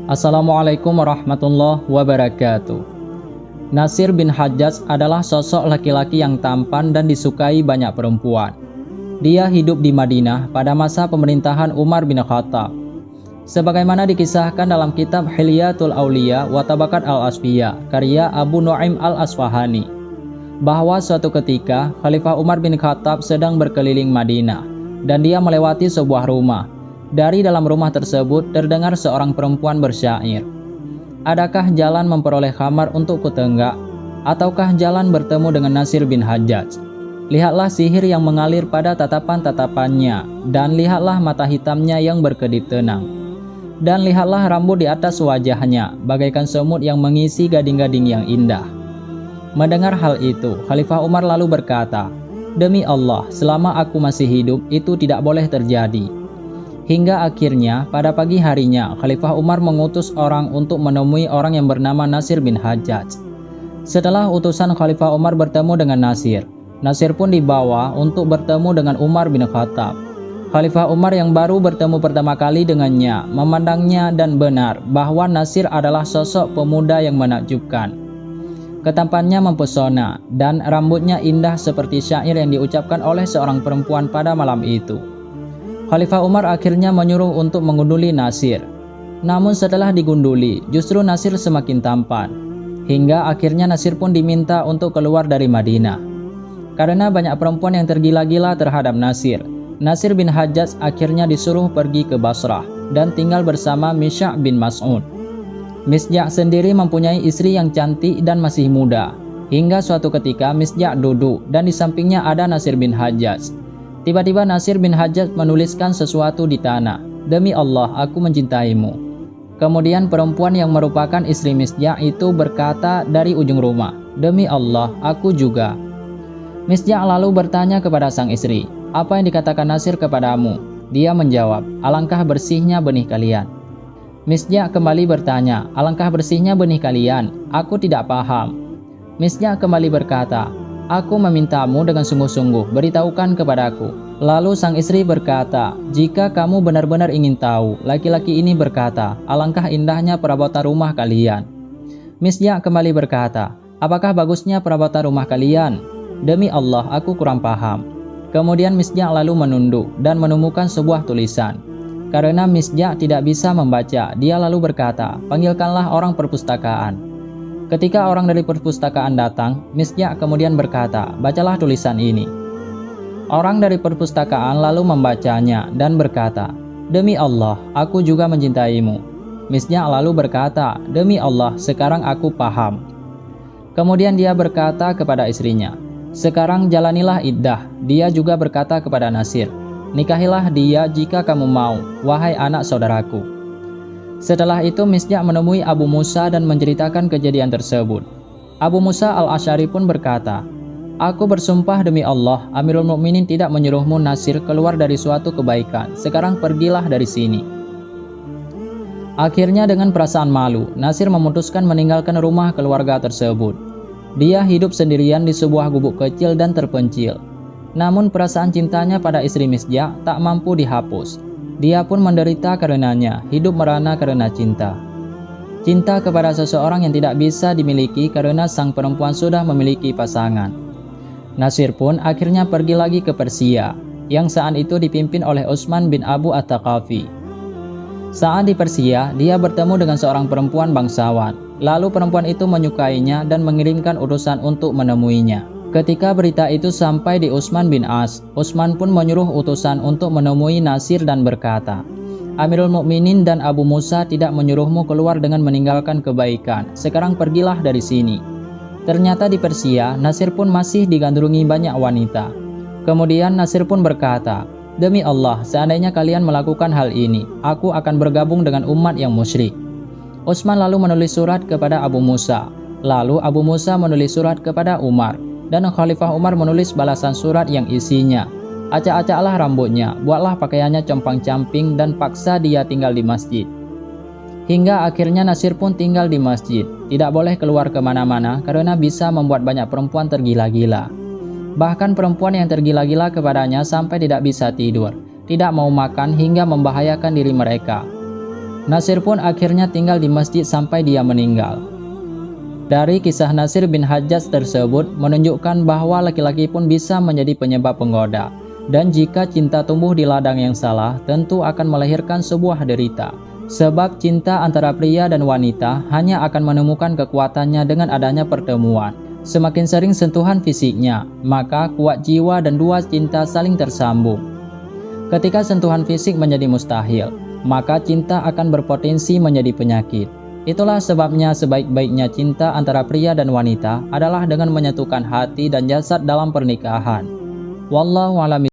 Assalamualaikum warahmatullahi wabarakatuh. Nasir bin Hajjaj adalah sosok laki-laki yang tampan dan disukai banyak perempuan. Dia hidup di Madinah pada masa pemerintahan Umar bin Khattab. Sebagaimana dikisahkan dalam kitab Hilyatul Auliya wa Tabaqat al-Asfiya karya Abu Nu'aim al-Asfahani, bahwa suatu ketika Khalifah Umar bin Khattab sedang berkeliling Madinah dan dia melewati sebuah rumah. Dari dalam rumah tersebut terdengar seorang perempuan bersyair, "Adakah jalan memperoleh khamar untuk kutenggak, ataukah jalan bertemu dengan Nasir bin Hajjaj? Lihatlah sihir yang mengalir pada tatapan-tatapannya, dan lihatlah mata hitamnya yang berkedip tenang. Dan lihatlah rambut di atas wajahnya, bagaikan semut yang mengisi gading-gading yang indah." Mendengar hal itu, Khalifah Umar lalu berkata, "Demi Allah, selama aku masih hidup, itu tidak boleh terjadi." Hingga akhirnya pada pagi harinya Khalifah Umar mengutus orang untuk menemui orang yang bernama Nasir bin Hajjaj. Setelah utusan Khalifah Umar bertemu dengan Nasir, Nasir pun dibawa untuk bertemu dengan Umar bin Khattab. Khalifah Umar yang baru bertemu pertama kali dengannya memandangnya dan benar bahwa Nasir adalah sosok pemuda yang menakjubkan. Ketampannya mempesona dan rambutnya indah seperti syair yang diucapkan oleh seorang perempuan pada malam itu. Khalifah Umar akhirnya menyuruh untuk mengunduli Nasir. Namun setelah digunduli, justru Nasir semakin tampan. Hingga akhirnya Nasir pun diminta untuk keluar dari Madinah. Karena banyak perempuan yang tergila-gila terhadap Nasir, Nasir bin Hajjaj akhirnya disuruh pergi ke Basrah dan tinggal bersama Misya' bin Mas'ud. Misya' sendiri mempunyai istri yang cantik dan masih muda. Hingga suatu ketika Misya' duduk dan di sampingnya ada Nasir bin Hajjaj. Tiba-tiba Nasir bin Hajjaj menuliskan sesuatu di tanah, "Demi Allah, aku mencintaimu." Kemudian perempuan yang merupakan istri Misya' itu berkata dari ujung rumah, "Demi Allah, aku juga." Misya' lalu bertanya kepada sang istri, "Apa yang dikatakan Nasir kepadamu?" Dia menjawab, "Alangkah bersihnya benih kalian." Misya' kembali bertanya, "Alangkah bersihnya benih kalian, aku tidak paham." Misya' kembali berkata, "Aku memintamu dengan sungguh-sungguh, beritahukan kepadaku." Lalu sang istri berkata, "Jika kamu benar-benar ingin tahu," laki-laki ini berkata, "Alangkah indahnya perabotan rumah kalian." Misya' kembali berkata, "Apakah bagusnya perabotan rumah kalian?" "Demi Allah, aku kurang paham." Kemudian Misya' lalu menunduk dan menemukan sebuah tulisan. Karena Misya' tidak bisa membaca, dia lalu berkata, "Panggilkanlah orang perpustakaan." Ketika orang dari perpustakaan datang, Misya' kemudian berkata, "Bacalah tulisan ini." Orang dari perpustakaan lalu membacanya dan berkata, "Demi Allah, aku juga mencintaimu." Misya' lalu berkata, "Demi Allah, sekarang aku paham." Kemudian dia berkata kepada istrinya, "Sekarang jalanilah iddah." Dia juga berkata kepada Nasir, "Nikahilah dia jika kamu mau, wahai anak saudaraku." Setelah itu Misya' menemui Abu Musa dan menceritakan kejadian tersebut. Abu Musa al-Asy'ari pun berkata, "Aku bersumpah demi Allah, Amirul Mukminin tidak menyuruhmu Nasir keluar dari suatu kebaikan. Sekarang pergilah dari sini." Akhirnya dengan perasaan malu, Nasir memutuskan meninggalkan rumah keluarga tersebut. Dia hidup sendirian di sebuah gubuk kecil dan terpencil. Namun perasaan cintanya pada istri Misya' tak mampu dihapus. Dia pun menderita karenanya, hidup merana karena cinta. Cinta kepada seseorang yang tidak bisa dimiliki karena sang perempuan sudah memiliki pasangan. Nasir pun akhirnya pergi lagi ke Persia, yang saat itu dipimpin oleh Utsman bin Abu At-Taqafi. Saat di Persia, dia bertemu dengan seorang perempuan bangsawan. Lalu perempuan itu menyukainya dan mengirimkan utusan untuk menemuinya. Ketika berita itu sampai di Utsman bin As, Utsman pun menyuruh utusan untuk menemui Nasir dan berkata, "Amirul Mukminin dan Abu Musa tidak menyuruhmu keluar dengan meninggalkan kebaikan. Sekarang pergilah dari sini." Ternyata di Persia, Nasir pun masih digandrungi banyak wanita. Kemudian Nasir pun berkata, "Demi Allah, seandainya kalian melakukan hal ini, aku akan bergabung dengan umat yang musyrik." Utsman lalu menulis surat kepada Abu Musa. Lalu Abu Musa menulis surat kepada Umar. Dan Khalifah Umar menulis balasan surat yang isinya, "Acak-acaklah rambutnya, buatlah pakaiannya compang-camping dan paksa dia tinggal di masjid." Hingga akhirnya Nasir pun tinggal di masjid, tidak boleh keluar kemana-mana karena bisa membuat banyak perempuan tergila-gila. Bahkan perempuan yang tergila-gila kepadanya sampai tidak bisa tidur, tidak mau makan hingga membahayakan diri mereka. Nasir pun akhirnya tinggal di masjid sampai dia meninggal. Dari kisah Nasir bin Hajjaj tersebut menunjukkan bahwa laki-laki pun bisa menjadi penyebab penggoda. Dan jika cinta tumbuh di ladang yang salah, tentu akan melahirkan sebuah derita. Sebab cinta antara pria dan wanita hanya akan menemukan kekuatannya dengan adanya pertemuan. Semakin sering sentuhan fisiknya, maka kuat jiwa dan dua cinta saling tersambung. Ketika sentuhan fisik menjadi mustahil, maka cinta akan berpotensi menjadi penyakit. Itulah sebabnya sebaik-baiknya cinta antara pria dan wanita adalah dengan menyatukan hati dan jasad dalam pernikahan. Wallahu a'lam.